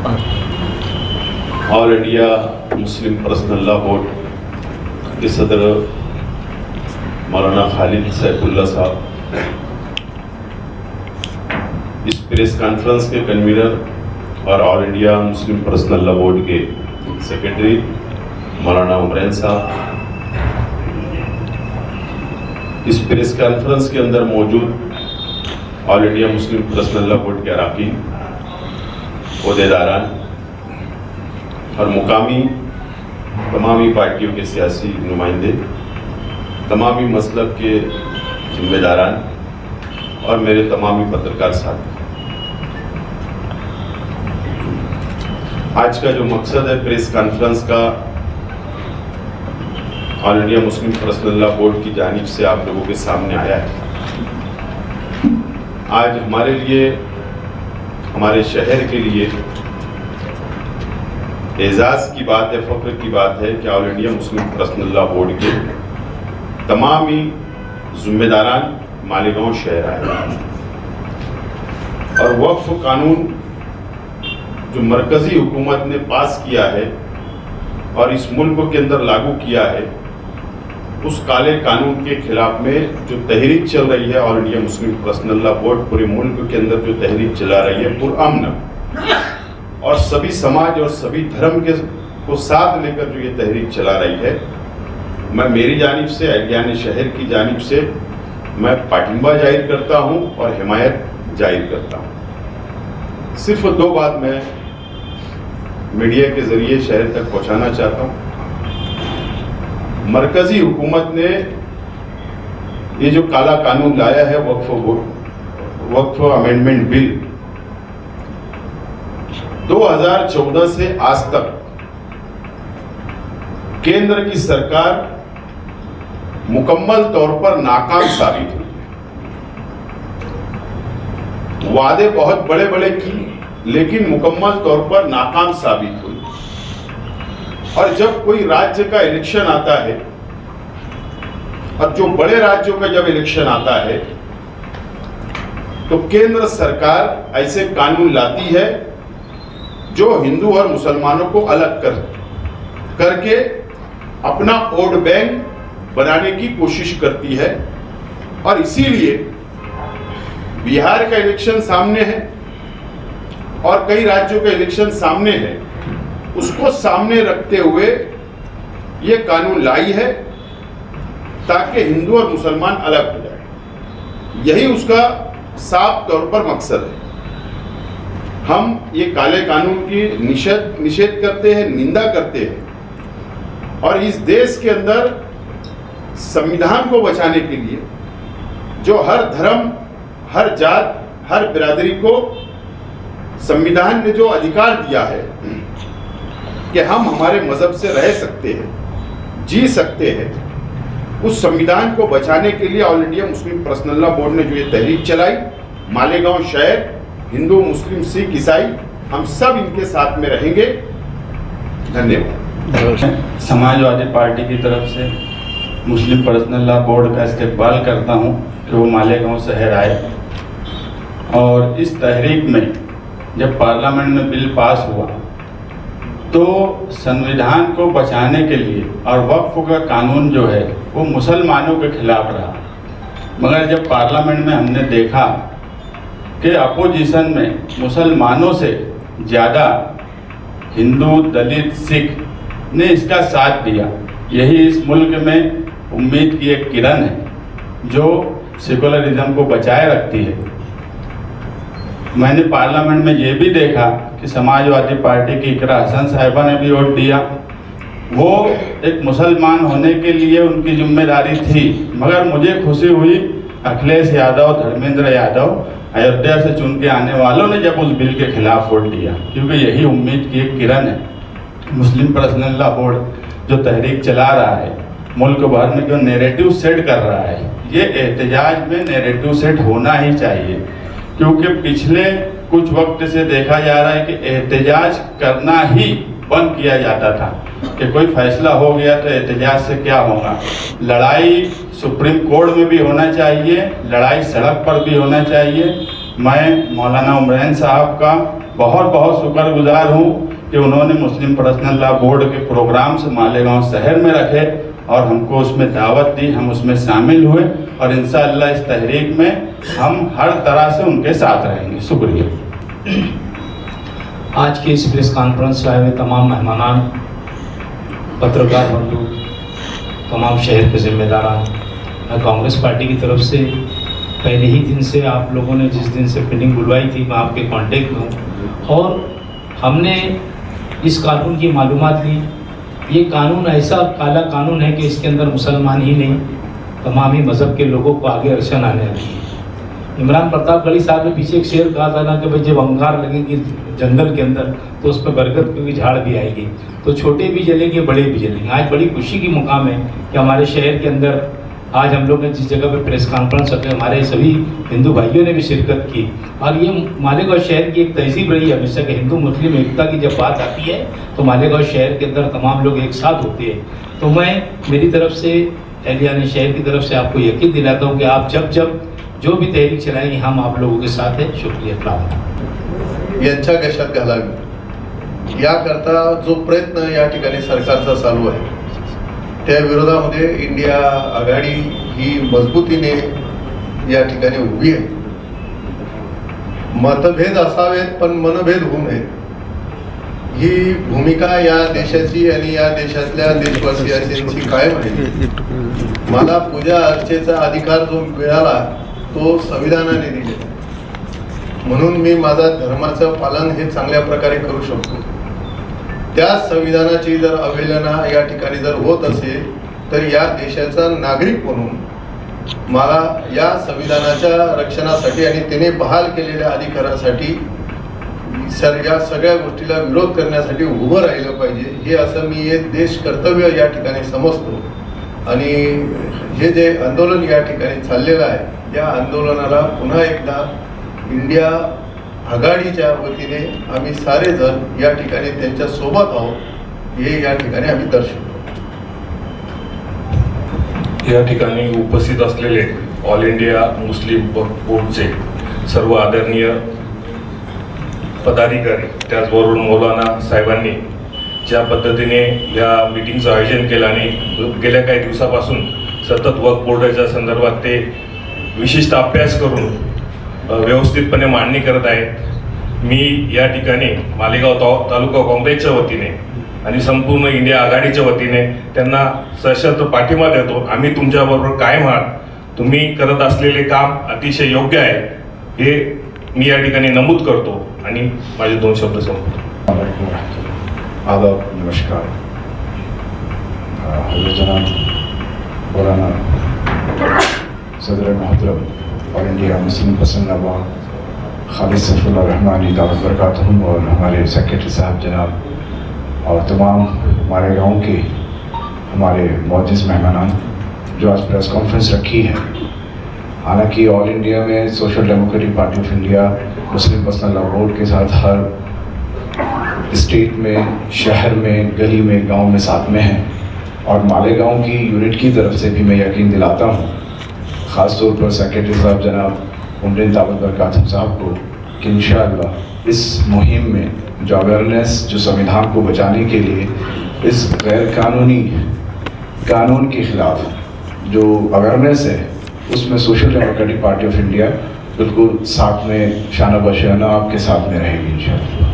All India Muslim personal law board के सदर मौलाना खालिद सैफुल्लाह साहब, इस प्रेस कॉन्फ्रेंस के कन्वीनर और all India Muslim personal law board के सेक्रेटरी मौलाना उमरैन साहब, इस प्रेस कॉन्फ्रेंस के अंदर मौजूद all India Muslim personal law board के अराकीन, ओहदेदारान और मुकामी तमामी पार्टियों के सियासी नुमाइंदे, तमामी मसलब के जिम्मेदारान और मेरे तमामी पत्रकार साथी, आज का जो मकसद है प्रेस कॉन्फ्रेंस का, all India Muslim personal law board की जानिब से आप लोगों के सामने आया है। आज हमारे लिए, हमारे शहर के लिए एजाज़ की बात है, फ़ख्र की बात है कि all India Muslim personal law board के तमाम ही ज़िम्मेदारान मालेगांव शहर आए और वक्फ कानून जो मरकज़ी हुकूमत ने पास किया है और इस मुल्क के अंदर लागू किया है, उस काले कानून के खिलाफ में जो तहरीक चल रही है, all India Muslim personal law board पूरे मुल्क के अंदर जो तहरीक चला रही है पुरअमन और सभी समाज और सभी धर्म के को साथ लेकर जो ये तहरीक चला रही है, मैं मेरी जानिब से, अहलियान शहर की जानिब से मैं पाटिंबा जाहिर करता हूँ और हिमायत जाहिर करता हूँ। सिर्फ दो बात मैं मीडिया के ज़रिए शहर तक पहुँचाना चाहता हूँ। मरकज़ी हुकूमत ने ये जो काला कानून लाया है, वक्फ अमेंडमेंट बिल, 2014 से आज तक केंद्र की सरकार मुकम्मल तौर पर नाकाम साबित हुई। वादे बहुत बड़े बड़े की, लेकिन मुकम्मल तौर पर नाकाम साबित हुई। और जब कोई राज्य का इलेक्शन आता है और जो बड़े राज्यों का जब इलेक्शन आता है तो केंद्र सरकार ऐसे कानून लाती है जो हिंदू और मुसलमानों को अलग करके अपना वोट बैंक बनाने की कोशिश करती है। और इसीलिए बिहार का इलेक्शन सामने है और कई राज्यों का इलेक्शन सामने है, उसको सामने रखते हुए ये कानून लाई है ताकि हिंदू और मुसलमान अलग हो जाए। यही उसका साफ तौर पर मकसद है। हम ये काले कानून की निषेध करते हैं, निंदा करते हैं और इस देश के अंदर संविधान को बचाने के लिए जो हर धर्म, हर जात, हर बिरादरी को संविधान ने जो अधिकार दिया है कि हम हमारे मजहब से रह सकते हैं, जी सकते हैं, उस संविधान को बचाने के लिए all India Muslim personal law board ने जो ये तहरीक चलाई, मालेगांव शहर, हिंदू, मुस्लिम, सिख, ईसाई, हम सब इनके साथ में रहेंगे। धन्यवाद। समाजवादी पार्टी की तरफ से मुस्लिम पर्सनल लॉ बोर्ड का इस्तकबाल करता हूं कि वो मालेगांव शहर आए और इस तहरीक में जब पार्लियामेंट में बिल पास हुआ तो संविधान को बचाने के लिए और वक्फ का कानून जो है वो मुसलमानों के खिलाफ रहा, मगर जब पार्लियामेंट में हमने देखा कि अपोजिशन में मुसलमानों से ज़्यादा हिंदू, दलित, सिख ने इसका साथ दिया, यही इस मुल्क में उम्मीद की एक किरण है जो सेकुलरिज्म को बचाए रखती है। मैंने पार्लियामेंट में ये भी देखा कि समाजवादी पार्टी की इकरा हसन साहिबा ने भी वोट दिया। वो एक मुसलमान होने के लिए उनकी जिम्मेदारी थी, मगर मुझे खुशी हुई अखिलेश यादव, धर्मेंद्र यादव, अयोध्या से चुन के आने वालों ने जब उस बिल के खिलाफ वोट दिया, क्योंकि यही उम्मीद की एक किरण है। मुस्लिम पर्सनल लॉ बोर्ड जो तहरीक चला रहा है, मुल्क भर में जो नैरेटिव सेट कर रहा है, ये एहतजाज में नैरेटिव सेट होना ही चाहिए, क्योंकि पिछले कुछ वक्त से देखा जा रहा है कि एहतजाज करना ही बंद किया जाता था कि कोई फैसला हो गया तो एहतजाज से क्या होगा। लड़ाई सुप्रीम कोर्ट में भी होना चाहिए, लड़ाई सड़क पर भी होना चाहिए। मैं मौलाना उमरैन साहब का बहुत बहुत शुक्रगुजार हूँ कि उन्होंने मुस्लिम पर्सनल लॉ बोर्ड के प्रोग्राम से मालेगांव शहर में रखे और हमको उसमें दावत दी, हम उसमें शामिल हुए और इंशाअल्लाह इस तहरीक में हम हर तरह से उनके साथ रहेंगे। शुक्रिया। आज के इस प्रेस कॉन्फ्रेंस में आए हुए तमाम मेहमानान, पत्रकार बंधु, तमाम शहर के जिम्मेदारान, मैं कांग्रेस पार्टी की तरफ से पहले ही दिन से, आप लोगों ने जिस दिन से मीटिंग बुलवाई थी, मैं आपके कांटेक्ट में हूँ और हमने इस कानून की मालूमात ली। ये कानून ऐसा काला कानून है कि इसके अंदर मुसलमान ही नहीं, तमाम ही मज़हब के लोगों को आगे अड़चन आने वाली है। इमरान प्रतापगढ़ी साहब ने पीछे एक शेर कहा था ना कि भाई जब अंगार लगेगी जंगल के अंदर तो उस पर बरगद की झाड़ भी आएगी, तो छोटे भी जलेंगे बड़े भी जलेंगे। आज बड़ी खुशी की मुकाम है कि हमारे शहर के अंदर आज हम लोग ने जिस जगह पे प्रेस कॉन्फ्रेंस रखे, हमारे सभी हिंदू भाइयों ने भी शिरकत की और ये मालेगांव शहर की एक तहजीब रही है हमेशा कि हिंदू मुस्लिम एकता की जब बात आती है तो मालेगांव शहर के अंदर तमाम लोग एक साथ होते हैं। तो मैं मेरी तरफ से, एहलियाने शहर की तरफ से आपको यकीन दिलाता हूँ कि आप जब जो भी तहरीक चलाएंगे हम आप लोगों के साथ हैं। शुक्रिया। यांच्या कशात घालावी याकरता जो प्रयत्न या ठिकाणी सरकारचा चालू आहे त्या विरोधामध्ये इंडिया आघाडी ही मजबूतीने या ठिकाणी उभी आहे। मतभेद असावेत पण मनभेद होऊ नयेत ही भूमिका या देशाची आणि या देशातल्या देशवासियांची कायम आहे। मला पूजा अर्चेचा अधिकार जो मिळाला तो संविधानाने दिले, म्हणून मी माझा धर्माचं पालन हे चांगल्या प्रकारे करू शकतो। त्या संविधानाची जर अवहेलना या ठिकाणी जर होत असेल तर या देशाचा नागरिक म्हणून मला या संविधानाच्या रक्षणासाठी आणि तिने बहाल केलेल्या अधिकारासाठी या सगळ्या गोष्टीला विरोध करण्यासाठी उभं राहिलं पाहिजे, हे असं मी एक देश कर्तव्य या ठिकाणी समजतो। आणि हे जे आंदोलन या ठिकाणी चाललेलं आहे या आंदोलनाला पुन्हा एकदा इंडिया आघाडीच्या वतीने आम्ही सारे जण या ठिकाणी त्यांच्या सोबत आहोत हे या ठिकाणी आम्ही दर्शवतो। या ठिकाणी उपस्थित असलेले ऑल इंडिया मुस्लिम बोर्डचे सर्व आदरणीय पदाधिकारी, त्याचबरोबर मौलाना साहेबांनी ज्या पद्धतीने या मीटिंगचं आयोजन केलं आणि गेल्या काही दिवसापासून सतत वक्फ बोर्डाच्या संदर्भात ते विशिष्ट अभ्यास करून व्यवस्थितपणे मांडणी करत आहेत। मी या ठिकाणी मालेगाव तालुका काँग्रेसच्या वतीने आणि संपूर्ण इंडिया आघाडीच्या वतीने त्यांना सशर्त पाठिंबा देतो। आम्ही तुमच्याबरोबर कायम आहात, तुम्ही करत असलेले काम अतिशय योग्य आहे हे मी या ठिकाणी नमूद करतो आणि माझे 2 शब्द संपवतो। आदाब, नमस्कार। जनाब मौलाना सदर मोहतरम all India Muslim personal law Khalid Saifullah Rahmani दावत बरकातहुम और हमारे सेक्रेटरी साहब जनाब और तमाम हमारे गांव के हमारे मौजूद मेहमान जो आज प्रेस कॉन्फ्रेंस रखी है। हालांकि ऑल इंडिया में social democratic party of India Muslim personal law board के साथ हर स्टेट में, शहर में, गली में, गांव में साथ में है और मालेगांव की यूनिट की तरफ से भी मैं यकीन दिलाता हूँ, ख़ास तौर पर सेक्रेटरी साहब जनाब उमरिन दावत बरकातहुम साहब को, कि इंशाअल्लाह इस मुहिम में जो अवेयरनेस, जो संविधान को बचाने के लिए इस गैर कानूनी कानून के ख़िलाफ़ जो अवेयरनेस है उसमें social democratic party of India बिल्कुल साथ में शाना बशाना आपके साथ में रहेगी इंशाअल्लाह।